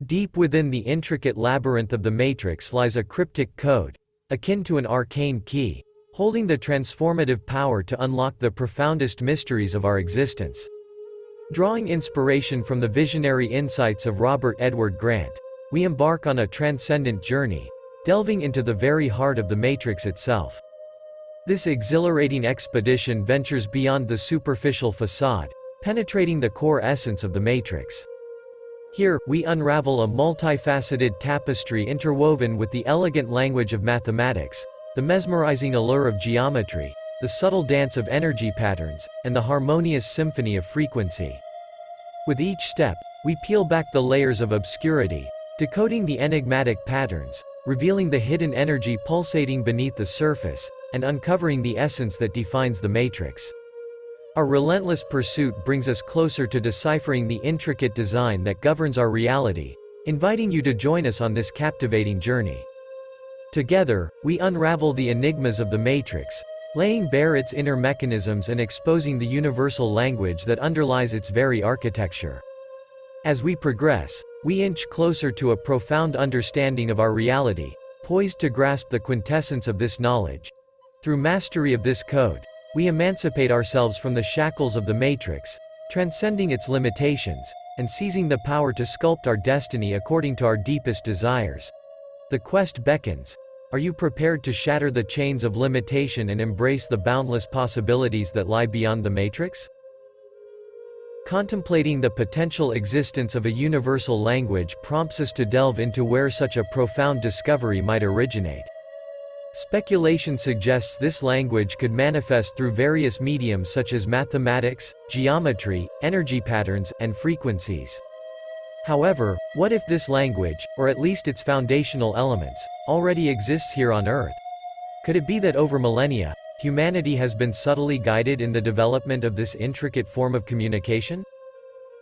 Deep within the intricate labyrinth of the matrix lies a cryptic code, akin to an arcane key, holding the transformative power to unlock the profoundest mysteries of our existence. Drawing inspiration from the visionary insights of Robert Edward Grant, we embark on a transcendent journey, delving into the very heart of the matrix itself. This exhilarating expedition ventures beyond the superficial facade, penetrating the core essence of the matrix. Here, we unravel a multifaceted tapestry interwoven with the elegant language of mathematics, the mesmerizing allure of geometry, the subtle dance of energy patterns, and the harmonious symphony of frequency. With each step, we peel back the layers of obscurity, decoding the enigmatic patterns, revealing the hidden energy pulsating beneath the surface, and uncovering the essence that defines the matrix. Our relentless pursuit brings us closer to deciphering the intricate design that governs our reality, inviting you to join us on this captivating journey. Together, we unravel the enigmas of the matrix, laying bare its inner mechanisms and exposing the universal language that underlies its very architecture. As we progress, we inch closer to a profound understanding of our reality, poised to grasp the quintessence of this knowledge. Through mastery of this code, we emancipate ourselves from the shackles of the matrix, transcending its limitations, and seizing the power to sculpt our destiny according to our deepest desires. The quest beckons. Are you prepared to shatter the chains of limitation and embrace the boundless possibilities that lie beyond the matrix? Contemplating the potential existence of a universal language prompts us to delve into where such a profound discovery might originate. Speculation suggests this language could manifest through various mediums such as mathematics, geometry, energy patterns, and frequencies. However, what if this language, or at least its foundational elements, already exists here on Earth? Could it be that over millennia, humanity has been subtly guided in the development of this intricate form of communication?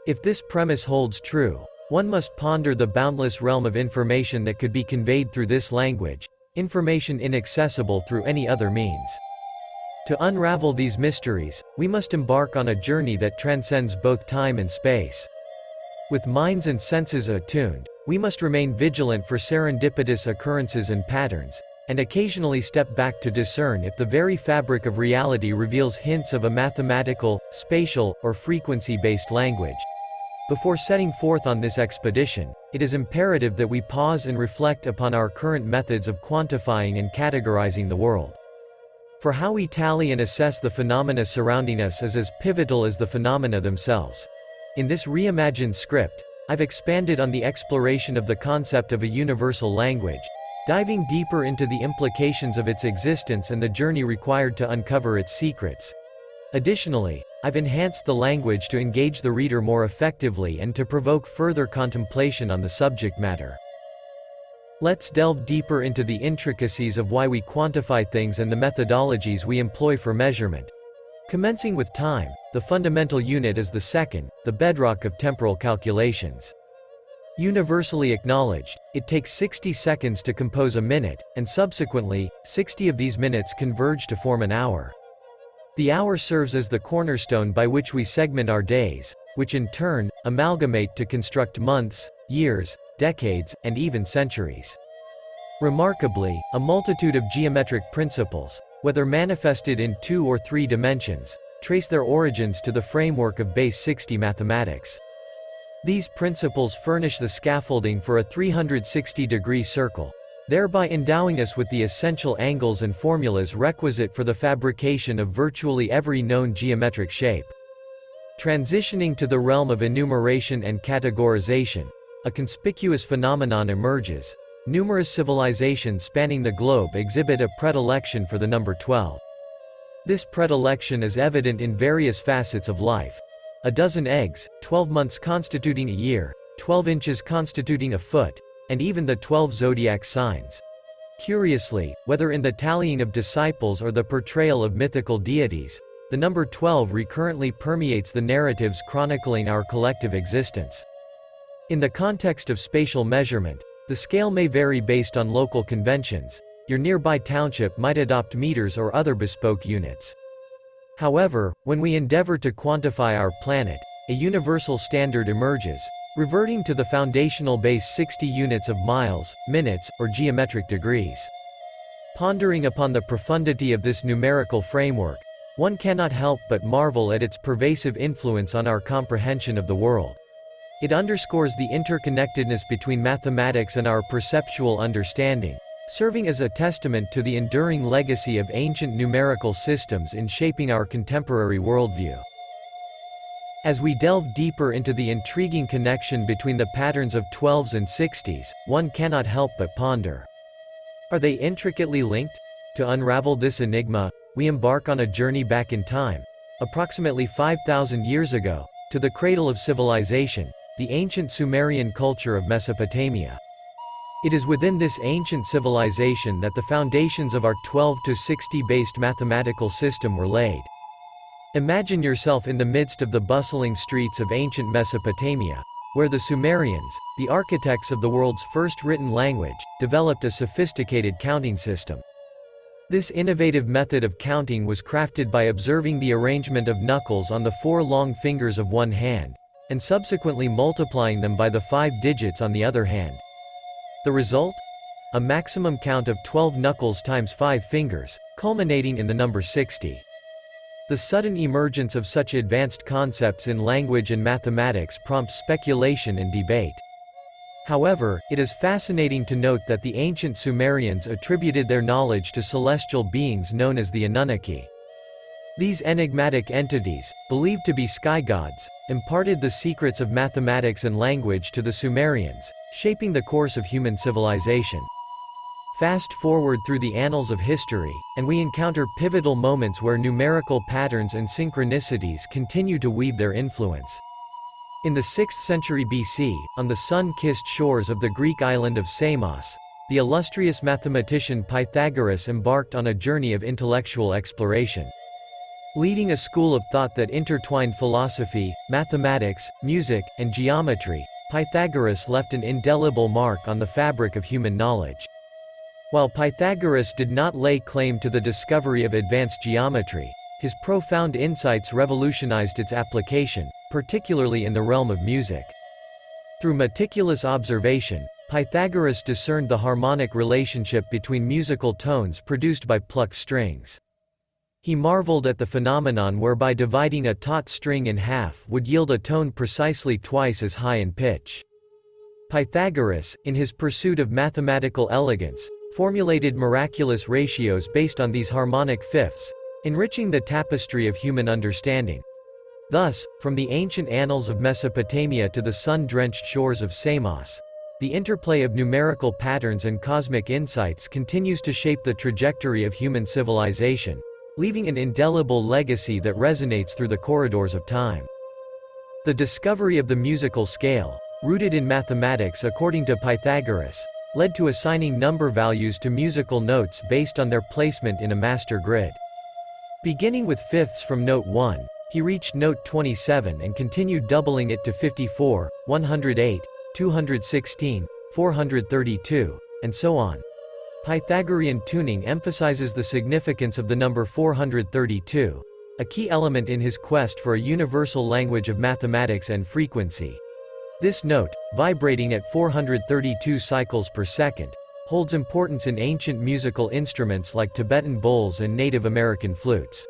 If this premise holds true, one must ponder the boundless realm of information that could be conveyed through this language, information inaccessible through any other means. To unravel these mysteries, we must embark on a journey that transcends both time and space. With minds and senses attuned, we must remain vigilant for serendipitous occurrences and patterns, and occasionally step back to discern if the very fabric of reality reveals hints of a mathematical, spatial, or frequency-based language. Before setting forth on this expedition, it is imperative that we pause and reflect upon our current methods of quantifying and categorizing the world. For how we tally and assess the phenomena surrounding us is as pivotal as the phenomena themselves. In this reimagined script, I've expanded on the exploration of the concept of a universal language, diving deeper into the implications of its existence and the journey required to uncover its secrets. Additionally, I've enhanced the language to engage the reader more effectively and to provoke further contemplation on the subject matter. Let's delve deeper into the intricacies of why we quantify things and the methodologies we employ for measurement. Commencing with time, the fundamental unit is the second, the bedrock of temporal calculations. Universally acknowledged, it takes 60 seconds to compose a minute, and subsequently, 60 of these minutes converge to form an hour. The hour serves as the cornerstone by which we segment our days, which in turn, amalgamate to construct months, years, decades, and even centuries. Remarkably, a multitude of geometric principles, whether manifested in 2 or 3 dimensions, trace their origins to the framework of base 60 mathematics. These principles furnish the scaffolding for a 360-degree circle, thereby endowing us with the essential angles and formulas requisite for the fabrication of virtually every known geometric shape. Transitioning to the realm of enumeration and categorization, a conspicuous phenomenon emerges. Numerous civilizations spanning the globe exhibit a predilection for the number 12. This predilection is evident in various facets of life. A dozen eggs, 12 months constituting a year, 12 inches constituting a foot, and even the 12 zodiac signs. Curiously, whether in the tallying of disciples or the portrayal of mythical deities, the number 12 recurrently permeates the narratives chronicling our collective existence. In the context of spatial measurement, the scale may vary based on local conventions. Your nearby township might adopt meters or other bespoke units. However, when we endeavor to quantify our planet, a universal standard emerges, reverting to the foundational base 60 units of miles, minutes, or geometric degrees. Pondering upon the profundity of this numerical framework, one cannot help but marvel at its pervasive influence on our comprehension of the world. It underscores the interconnectedness between mathematics and our perceptual understanding, serving as a testament to the enduring legacy of ancient numerical systems in shaping our contemporary worldview. As we delve deeper into the intriguing connection between the patterns of 12s and 60s, one cannot help but ponder. Are they intricately linked? To unravel this enigma, we embark on a journey back in time, approximately 5,000 years ago, to the cradle of civilization, the ancient Sumerian culture of Mesopotamia. It is within this ancient civilization that the foundations of our 12 to 60-based mathematical system were laid. Imagine yourself in the midst of the bustling streets of ancient Mesopotamia, where the Sumerians, the architects of the world's first written language, developed a sophisticated counting system. This innovative method of counting was crafted by observing the arrangement of knuckles on the 4 long fingers of one hand, and subsequently multiplying them by the 5 digits on the other hand. The result? A maximum count of 12 knuckles times 5 fingers, culminating in the number 60. The sudden emergence of such advanced concepts in language and mathematics prompts speculation and debate. However, it is fascinating to note that the ancient Sumerians attributed their knowledge to celestial beings known as the Anunnaki. These enigmatic entities, believed to be sky gods, imparted the secrets of mathematics and language to the Sumerians, shaping the course of human civilization. Fast forward through the annals of history, and we encounter pivotal moments where numerical patterns and synchronicities continue to weave their influence. In the 6th century BC, on the sun-kissed shores of the Greek island of Samos, the illustrious mathematician Pythagoras embarked on a journey of intellectual exploration. Leading a school of thought that intertwined philosophy, mathematics, music, and geometry, Pythagoras left an indelible mark on the fabric of human knowledge. While Pythagoras did not lay claim to the discovery of advanced geometry, his profound insights revolutionized its application, particularly in the realm of music. Through meticulous observation, Pythagoras discerned the harmonic relationship between musical tones produced by plucked strings. He marveled at the phenomenon whereby dividing a taut string in half would yield a tone precisely twice as high in pitch. Pythagoras, in his pursuit of mathematical elegance, formulated miraculous ratios based on these harmonic fifths, enriching the tapestry of human understanding. Thus, from the ancient annals of Mesopotamia to the sun-drenched shores of Samos, the interplay of numerical patterns and cosmic insights continues to shape the trajectory of human civilization, leaving an indelible legacy that resonates through the corridors of time. The discovery of the musical scale, rooted in mathematics according to Pythagoras, led to assigning number values to musical notes based on their placement in a master grid. Beginning with fifths from note 1, he reached note 27 and continued doubling it to 54, 108, 216, 432, and so on. Pythagorean tuning emphasizes the significance of the number 432, a key element in his quest for a universal language of mathematics and frequency. This note, vibrating at 432 cycles per second, holds importance in ancient musical instruments like Tibetan bowls and Native American flutes.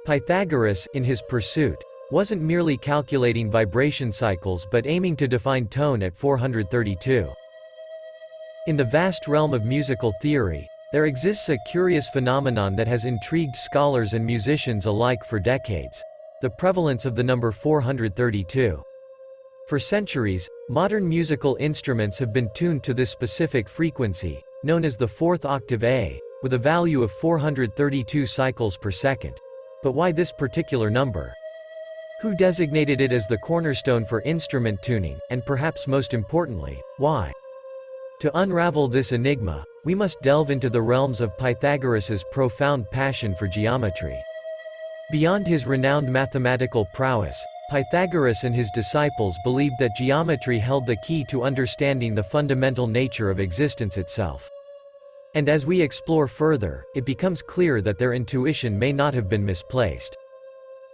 Pythagoras, in his pursuit, wasn't merely calculating vibration cycles but aiming to define tone at 432. In the vast realm of musical theory, there exists a curious phenomenon that has intrigued scholars and musicians alike for decades: the prevalence of the number 432. For centuries, modern musical instruments have been tuned to this specific frequency, known as the fourth octave A, with a value of 432 cycles per second. But why this particular number? Who designated it as the cornerstone for instrument tuning, and perhaps most importantly, why? To unravel this enigma, we must delve into the realms of Pythagoras's profound passion for geometry. Beyond his renowned mathematical prowess, Pythagoras and his disciples believed that geometry held the key to understanding the fundamental nature of existence itself. And as we explore further, it becomes clear that their intuition may not have been misplaced.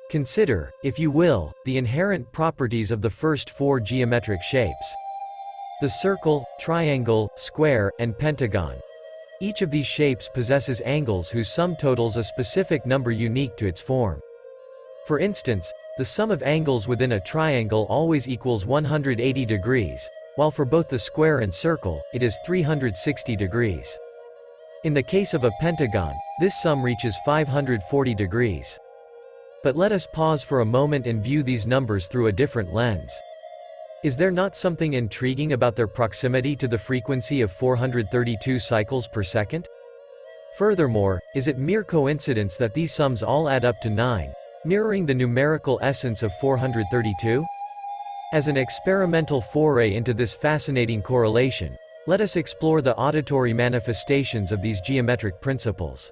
Consider, if you will, the inherent properties of the first four geometric shapes. The circle, triangle, square, and pentagon. Each of these shapes possesses angles whose sum totals a specific number unique to its form. For instance, the sum of angles within a triangle always equals 180 degrees, while for both the square and circle, it is 360 degrees. In the case of a pentagon, this sum reaches 540 degrees. But let us pause for a moment and view these numbers through a different lens. Is there not something intriguing about their proximity to the frequency of 432 cycles per second? Furthermore, is it mere coincidence that these sums all add up to 9, mirroring the numerical essence of 432? As an experimental foray into this fascinating correlation, let us explore the auditory manifestations of these geometric principles.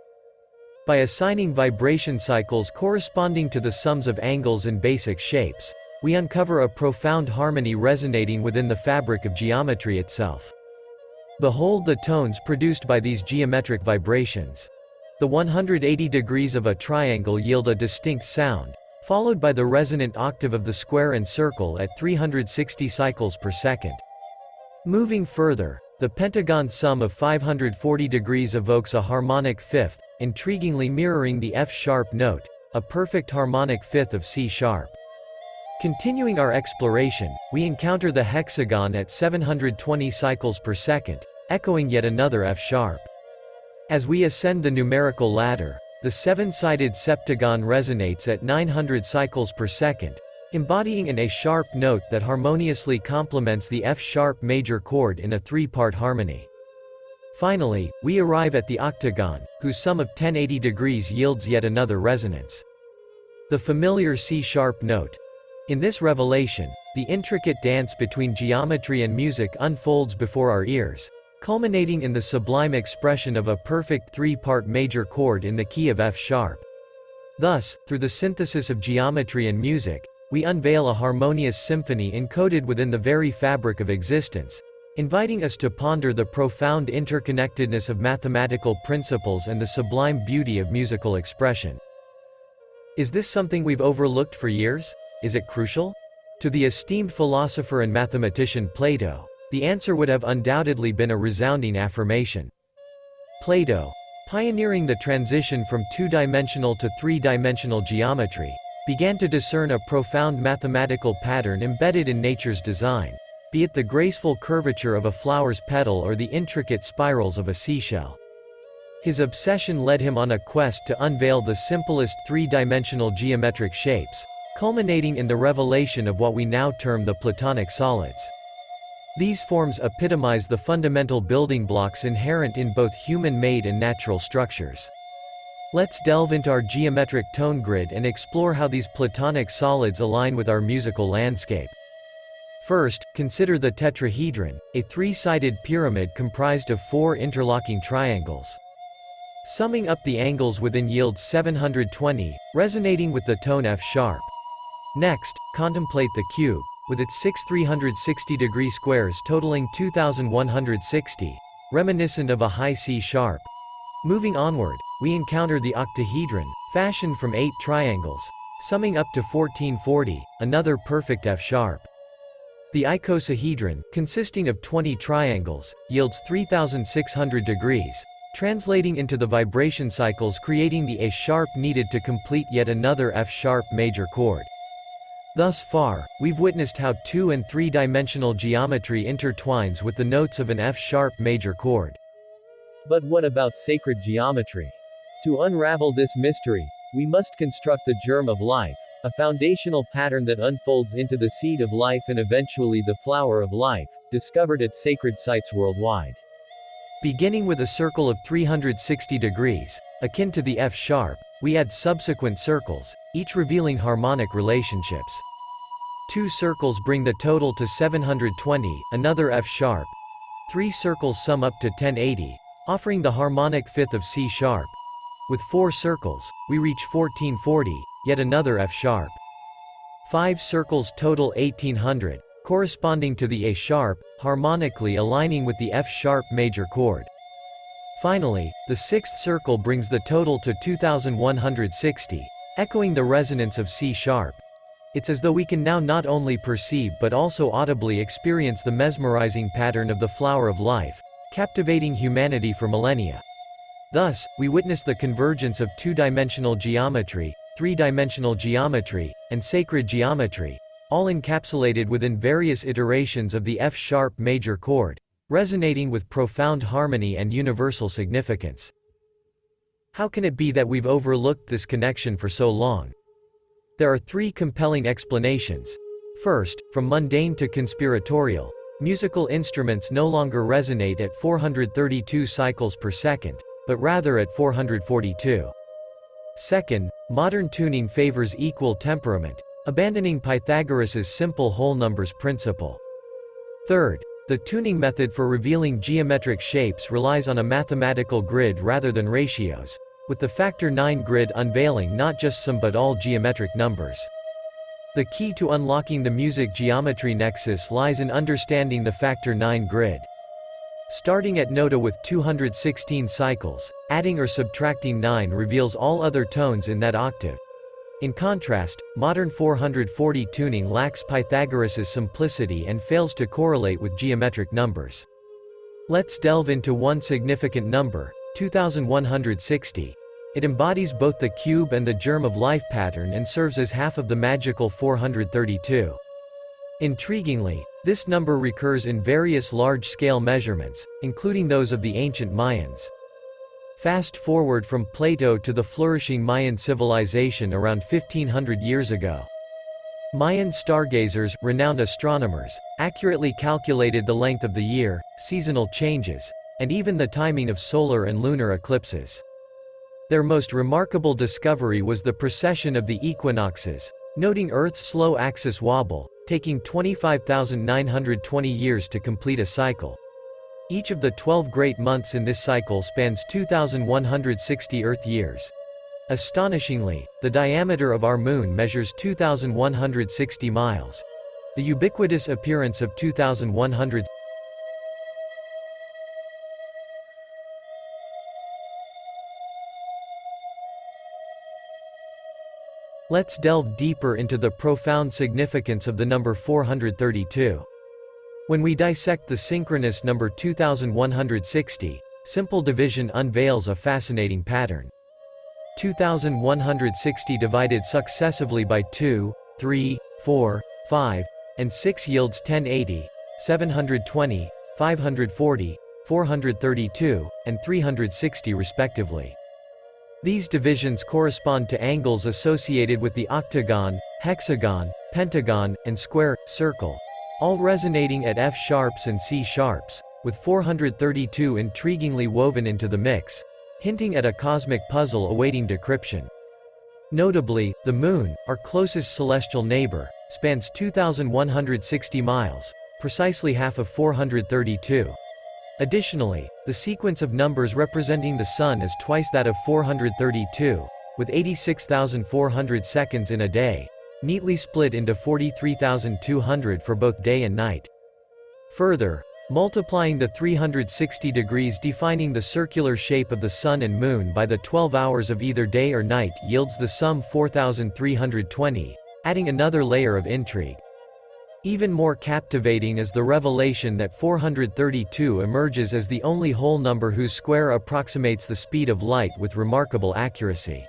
By assigning vibration cycles corresponding to the sums of angles and basic shapes, we uncover a profound harmony resonating within the fabric of geometry itself. Behold the tones produced by these geometric vibrations. The 180 degrees of a triangle yield a distinct sound, followed by the resonant octave of the square and circle at 360 cycles per second. Moving further, the pentagon sum of 540 degrees evokes a harmonic fifth, intriguingly mirroring the F-sharp note, a perfect harmonic fifth of C-sharp. Continuing our exploration, we encounter the hexagon at 720 cycles per second, echoing yet another F-sharp. As we ascend the numerical ladder, the seven-sided septagon resonates at 900 cycles per second, embodying an A-sharp note that harmoniously complements the F-sharp major chord in a three-part harmony. Finally, we arrive at the octagon, whose sum of 1080 degrees yields yet another resonance. The familiar C-sharp note. In this revelation, the intricate dance between geometry and music unfolds before our ears, culminating in the sublime expression of a perfect three-part major chord in the key of F-sharp. Thus, through the synthesis of geometry and music, we unveil a harmonious symphony encoded within the very fabric of existence, inviting us to ponder the profound interconnectedness of mathematical principles and the sublime beauty of musical expression. Is this something we've overlooked for years? Is it crucial? To the esteemed philosopher and mathematician Plato, the answer would have undoubtedly been a resounding affirmation. Plato, pioneering the transition from two-dimensional to three-dimensional geometry, began to discern a profound mathematical pattern embedded in nature's design, be it the graceful curvature of a flower's petal or the intricate spirals of a seashell. His obsession led him on a quest to unveil the simplest three-dimensional geometric shapes, culminating in the revelation of what we now term the Platonic solids. These forms epitomize the fundamental building blocks inherent in both human-made and natural structures. Let's delve into our geometric tone grid and explore how these Platonic solids align with our musical landscape. First, consider the tetrahedron, a three-sided pyramid comprised of four interlocking triangles. Summing up the angles within yields 720, resonating with the tone F-sharp. Next, contemplate the cube, with its 6 360-degree squares totaling 2,160, reminiscent of a high C-sharp. Moving onward, we encounter the octahedron, fashioned from 8 triangles, summing up to 1440, another perfect F-sharp. The icosahedron, consisting of 20 triangles, yields 3,600 degrees, translating into the vibration cycles creating the A-sharp needed to complete yet another F-sharp major chord. Thus far, we've witnessed how two- and three-dimensional geometry intertwines with the notes of an F-sharp major chord. But what about sacred geometry? To unravel this mystery, we must construct the germ of life, a foundational pattern that unfolds into the seed of life and eventually the flower of life, discovered at sacred sites worldwide. Beginning with a circle of 360 degrees, akin to the F-sharp, we add subsequent circles, each revealing harmonic relationships. 2 circles bring the total to 720, another F-sharp. 3 circles sum up to 1080, offering the harmonic fifth of C-sharp. With 4 circles, we reach 1440, yet another F-sharp. 5 circles total 1800, corresponding to the A-sharp, harmonically aligning with the F-sharp major chord. Finally, the 6th circle brings the total to 2160, echoing the resonance of C-sharp. It's as though we can now not only perceive but also audibly experience the mesmerizing pattern of the flower of life, captivating humanity for millennia. Thus, we witness the convergence of two-dimensional geometry, three-dimensional geometry, and sacred geometry, all encapsulated within various iterations of the F-sharp major chord, resonating with profound harmony and universal significance. How can it be that we've overlooked this connection for so long? There are three compelling explanations. First, from mundane to conspiratorial, musical instruments no longer resonate at 432 cycles per second, but rather at 442. Second, modern tuning favors equal temperament, abandoning Pythagoras's simple whole numbers principle. Third, the tuning method for revealing geometric shapes relies on a mathematical grid rather than ratios, with the factor 9 grid unveiling not just some but all geometric numbers. The key to unlocking the music geometry nexus lies in understanding the factor 9 grid. Starting at nota with 216 cycles, adding or subtracting 9 reveals all other tones in that octave. In contrast, modern 440 tuning lacks Pythagoras's simplicity and fails to correlate with geometric numbers. Let's delve into one significant number, 2160. It embodies both the cube and the germ of life pattern and serves as half of the magical 432. Intriguingly, this number recurs in various large-scale measurements, including those of the ancient Mayans. Fast forward from Plato to the flourishing Mayan civilization around 1500 years ago. Mayan stargazers, renowned astronomers, accurately calculated the length of the year, seasonal changes, and even the timing of solar and lunar eclipses. Their most remarkable discovery was the precession of the equinoxes, noting Earth's slow axis wobble, taking 25,920 years to complete a cycle. Each of the 12 great months in this cycle spans 2,160 Earth years. Astonishingly, the diameter of our Moon measures 2,160 miles. The ubiquitous appearance of 2,100. Let's delve deeper into the profound significance of the number 432. When we dissect the synchronous number 2160, simple division unveils a fascinating pattern. 2160 divided successively by 2, 3, 4, 5, and 6 yields 1080, 720, 540, 432, and 360 respectively. These divisions correspond to angles associated with the octagon, hexagon, pentagon, and square, circle, all resonating at F-sharps and C-sharps, with 432 intriguingly woven into the mix, hinting at a cosmic puzzle awaiting decryption. Notably, the Moon, our closest celestial neighbor, spans 2,160 miles, precisely half of 432. Additionally, the sequence of numbers representing the Sun is twice that of 432, with 86,400 seconds in a day, neatly split into 43,200 for both day and night. Further, multiplying the 360 degrees defining the circular shape of the Sun and Moon by the 12 hours of either day or night yields the sum 4,320, adding another layer of intrigue. Even more captivating is the revelation that 432 emerges as the only whole number whose square approximates the speed of light with remarkable accuracy.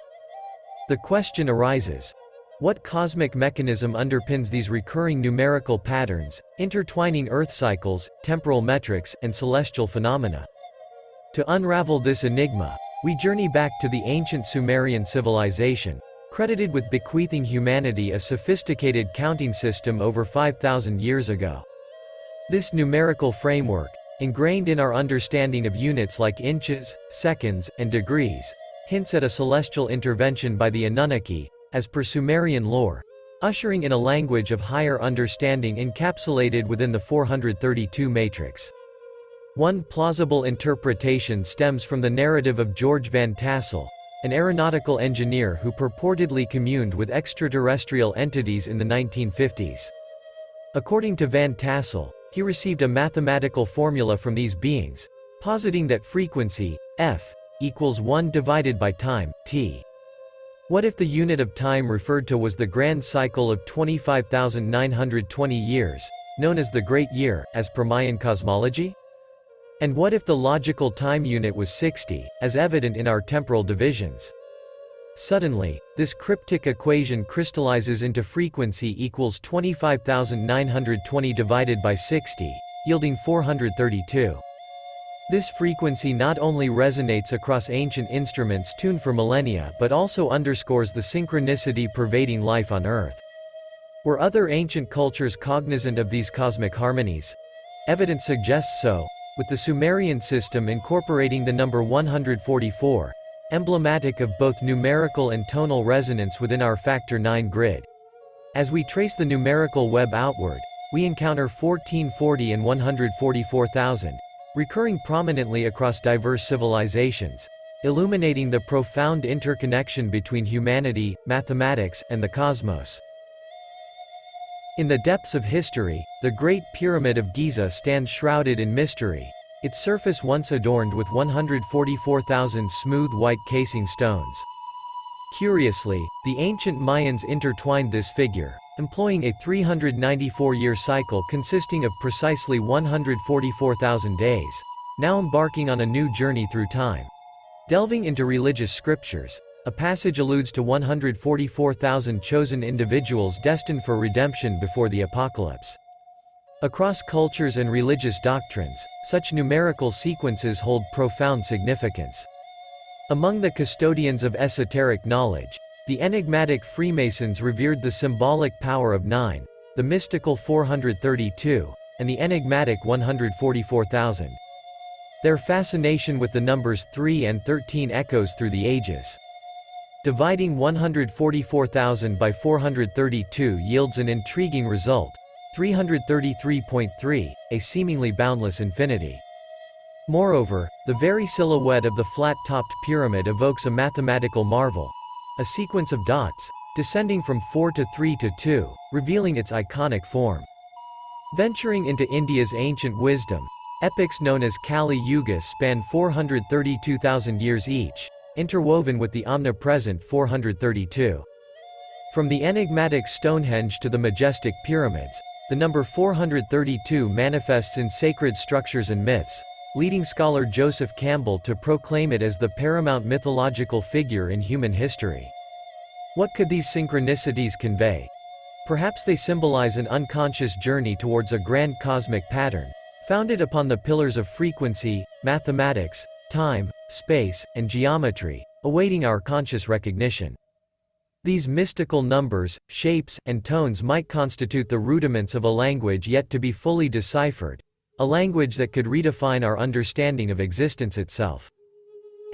The question arises: what cosmic mechanism underpins these recurring numerical patterns, intertwining Earth cycles, temporal metrics, and celestial phenomena? To unravel this enigma, we journey back to the ancient Sumerian civilization, credited with bequeathing humanity a sophisticated counting system over 5,000 years ago. This numerical framework, ingrained in our understanding of units like inches, seconds, and degrees, hints at a celestial intervention by the Anunnaki, as per Sumerian lore, ushering in a language of higher understanding encapsulated within the 432 matrix. One plausible interpretation stems from the narrative of George Van Tassel, an aeronautical engineer who purportedly communed with extraterrestrial entities in the 1950s. According to Van Tassel, he received a mathematical formula from these beings, positing that frequency, f, equals 1 divided by time, t. What if the unit of time referred to was the grand cycle of 25,920 years, known as the Great Year, as per Mayan cosmology? And what if the logical time unit was 60, as evident in our temporal divisions? Suddenly, this cryptic equation crystallizes into frequency equals 25,920 divided by 60, yielding 432. This frequency not only resonates across ancient instruments tuned for millennia but also underscores the synchronicity pervading life on Earth. Were other ancient cultures cognizant of these cosmic harmonies? Evidence suggests so, with the Sumerian system incorporating the number 144, emblematic of both numerical and tonal resonance within our factor 9 grid. As we trace the numerical web outward, we encounter 1440 and 144,000, recurring prominently across diverse civilizations, illuminating the profound interconnection between humanity, mathematics, and the cosmos. In the depths of history, the Great Pyramid of Giza stands shrouded in mystery, its surface once adorned with 144,000 smooth white casing stones. Curiously, the ancient Mayans intertwined this figure, employing a 394-year cycle consisting of precisely 144,000 days, now embarking on a new journey through time. Delving into religious scriptures, a passage alludes to 144,000 chosen individuals destined for redemption before the apocalypse. Across cultures and religious doctrines, such numerical sequences hold profound significance. Among the custodians of esoteric knowledge, the enigmatic Freemasons revered the symbolic power of 9, the mystical 432, and the enigmatic 144,000. Their fascination with the numbers 3 and 13 echoes through the ages. Dividing 144,000 by 432 yields an intriguing result, 333.3, a seemingly boundless infinity. Moreover, the very silhouette of the flat-topped pyramid evokes a mathematical marvel, a sequence of dots, descending from 4 to 3 to 2, revealing its iconic form. Venturing into India's ancient wisdom, epics known as Kali Yuga span 432,000 years each, interwoven with the omnipresent 432. From the enigmatic Stonehenge to the majestic pyramids, the number 432 manifests in sacred structures and myths, leading scholar Joseph Campbell to proclaim it as the paramount mythological figure in human history. What could these synchronicities convey? Perhaps they symbolize an unconscious journey towards a grand cosmic pattern, founded upon the pillars of frequency, mathematics, time, space, and geometry, awaiting our conscious recognition. These mystical numbers, shapes, and tones might constitute the rudiments of a language yet to be fully deciphered, a language that could redefine our understanding of existence itself.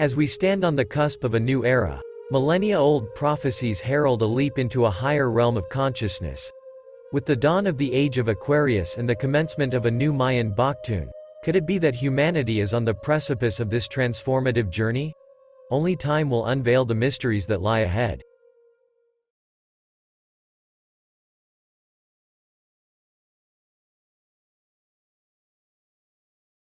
As we stand on the cusp of a new era, millennia-old prophecies herald a leap into a higher realm of consciousness. With the dawn of the age of Aquarius and the commencement of a new Mayan Baktun, could it be that humanity is on the precipice of this transformative journey? Only time will unveil the mysteries that lie ahead.